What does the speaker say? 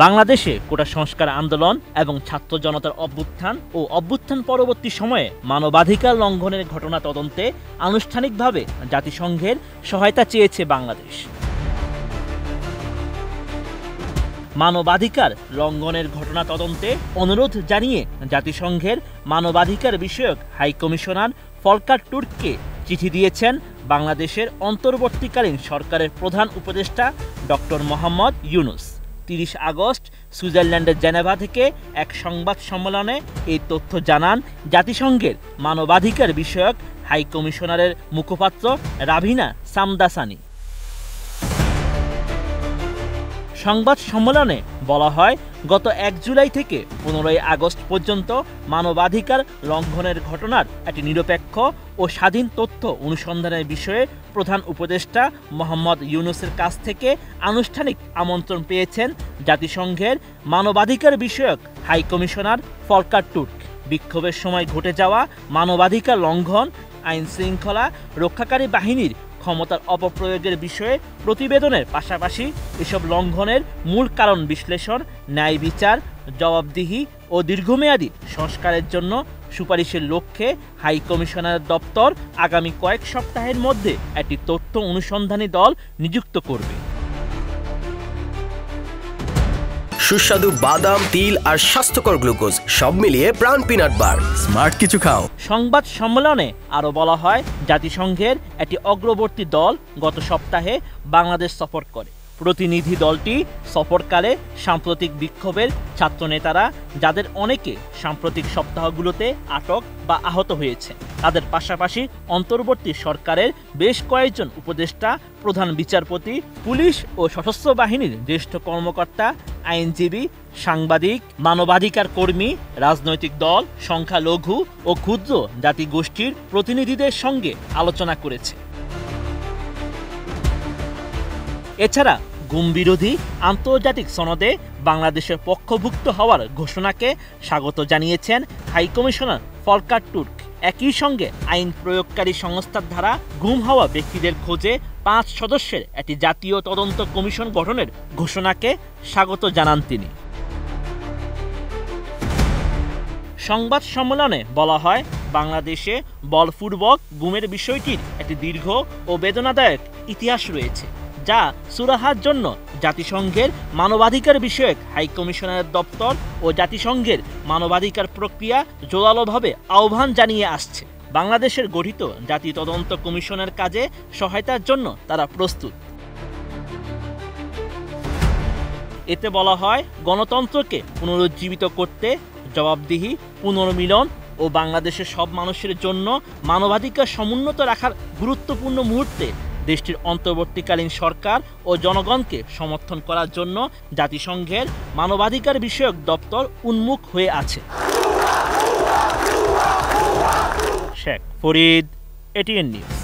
বাংলাদেশে কোটা সংস্কার আন্দোলন এবং ছাত্র জনতার অভ্যুত্থান ও অভ্যুত্থান পরবর্তী সময়ে মানবাধিকার লঙ্ঘনের ঘটনা তদন্তে আনুষ্ঠানিকভাবে জাতিসংঘের সহায়তা চেয়েছে বাংলাদেশ। মানবাধিকার লঙ্ঘনের ঘটনা তদন্তে অনুরোধ জানিয়ে জাতিসংঘের মানবাধিকার বিষয়ক হাই কমিশনার ফলকার টুর্ককে চিঠি দিয়েছেন বাংলাদেশের অন্তর্বর্তীকালীন সরকারের প্রধান উপদেষ্টা ডক্টর মোহাম্মদ ইউনূস। ৩০ আগস্ট সুইজারল্যান্ডের জেনেভা থেকে এক সংবাদ সম্মেলনে এই তথ্য জানান জাতিসংঘের মানবাধিকার বিষয়ক হাই কমিশনারের মুখপাত্র রাভিনা সামদাসানি। সংবাদ সম্মেলনে বলা হয়, গত ১ জুলাই থেকে ১৫ আগস্ট পর্যন্ত মানবাধিকার লঙ্ঘনের ঘটনার একটি নিরপেক্ষ ও স্বাধীন তথ্য অনুসন্ধানের বিষয়ে প্রধান উপদেষ্টা মোহাম্মদ ইউনূসের কাছ থেকে আনুষ্ঠানিক আমন্ত্রণ পেয়েছেন জাতিসংঘের মানবাধিকার বিষয়ক হাই কমিশনার ফলকার টুর্ক। বিক্ষোভের সময় ঘটে যাওয়া মানবাধিকার লঙ্ঘন, আইন শৃঙ্খলা রক্ষাকারী বাহিনীর ক্ষমতার অপপ্রয়োগের বিষয়ে প্রতিবেদনের পাশাপাশি এসব লঙ্ঘনের মূল কারণ বিশ্লেষণ, ন্যায় বিচার, জবাবদিহি ও দীর্ঘমেয়াদী সংস্কারের জন্য সুপারিশের লক্ষ্যে হাই কমিশনারের দপ্তর আগামী কয়েক সপ্তাহের মধ্যে একটি তথ্য অনুসন্ধানী দল নিযুক্ত করবে। সুস্বাদু বাদাম, তিল আর স্বাস্থ্যকর গ্লুকোজ সব মিলিয়ে প্রাণ পিনাট বার। স্মার্ট কিছু খাও। সংবাদ সম্মেলনে আরও বলা হয়, জাতিসংঘের একটি অগ্রবর্তী দল গত সপ্তাহে বাংলাদেশ সফর করে। প্রতিনিধি দলটি সফরকালে সাম্প্রতিক বিক্ষোভের ছাত্রনেতারা, যাদের অনেকে সাম্প্রতিক সপ্তাহগুলোতে আটক বা আহত হয়েছে, তাদের পাশাপাশি অন্তর্বর্তী সরকারের বেশ কয়েকজন উপদেষ্টা, প্রধান বিচারপতি, পুলিশ ও সশস্ত্র বাহিনীর জ্যেষ্ঠ কর্মকর্তা, আইনজীবী, সাংবাদিক, মানবাধিকার কর্মী, রাজনৈতিক দল, সংখ্যালঘু ও ক্ষুদ্র জাতিগোষ্ঠীর প্রতিনিধিদের সঙ্গে আলোচনা করেছে। এছাড়া গুম বিরোধী আন্তর্জাতিক সনদে বাংলাদেশের পক্ষভুক্ত হওয়ার ঘোষণাকে স্বাগত জানিয়েছেন হাই কমিশনার ফলকার টুর্ক। একই সঙ্গে আইন প্রয়োগকারী সংস্থার দ্বারা গুম হওয়া ব্যক্তিদের খোঁজে ৫ সদস্যের একটি জাতীয় তদন্ত কমিশন গঠনের ঘোষণাকে স্বাগত জানান তিনি। সংবাদ সম্মেলনে বলা হয়, বাংলাদেশে বলপূর্বক গুমের বিষয়টির একটি দীর্ঘ ও বেদনাদায়ক ইতিহাস রয়েছে, যা সুরাহার জন্য জাতিসংঘের মানবাধিকার বিষয়ক হাই কমিশনারের দপ্তর ও জাতিসংঘের মানবাধিকার প্রক্রিয়া জোরালোভাবে আহ্বান জানিয়ে আসছে। বাংলাদেশের গঠিত জাতীয় তদন্ত কমিশনের কাজে সহায়তার জন্য তারা প্রস্তুত। এতে বলা হয়, গণতন্ত্রকে পুনরুজ্জীবিত করতে জবাবদিহি, পুনর্মিলন ও বাংলাদেশের সব মানুষের জন্য মানবাধিকার সমুন্নত রাখার গুরুত্বপূর্ণ মুহূর্তে দেশটির অন্তর্বর্তীকালীন সরকার ও জনগণকে সমর্থন করার জন্য জাতিসংঘের মানবাধিকার বিষয়ক দপ্তর উন্মুখ হয়ে আছে। Sheikh Farid, ATN news.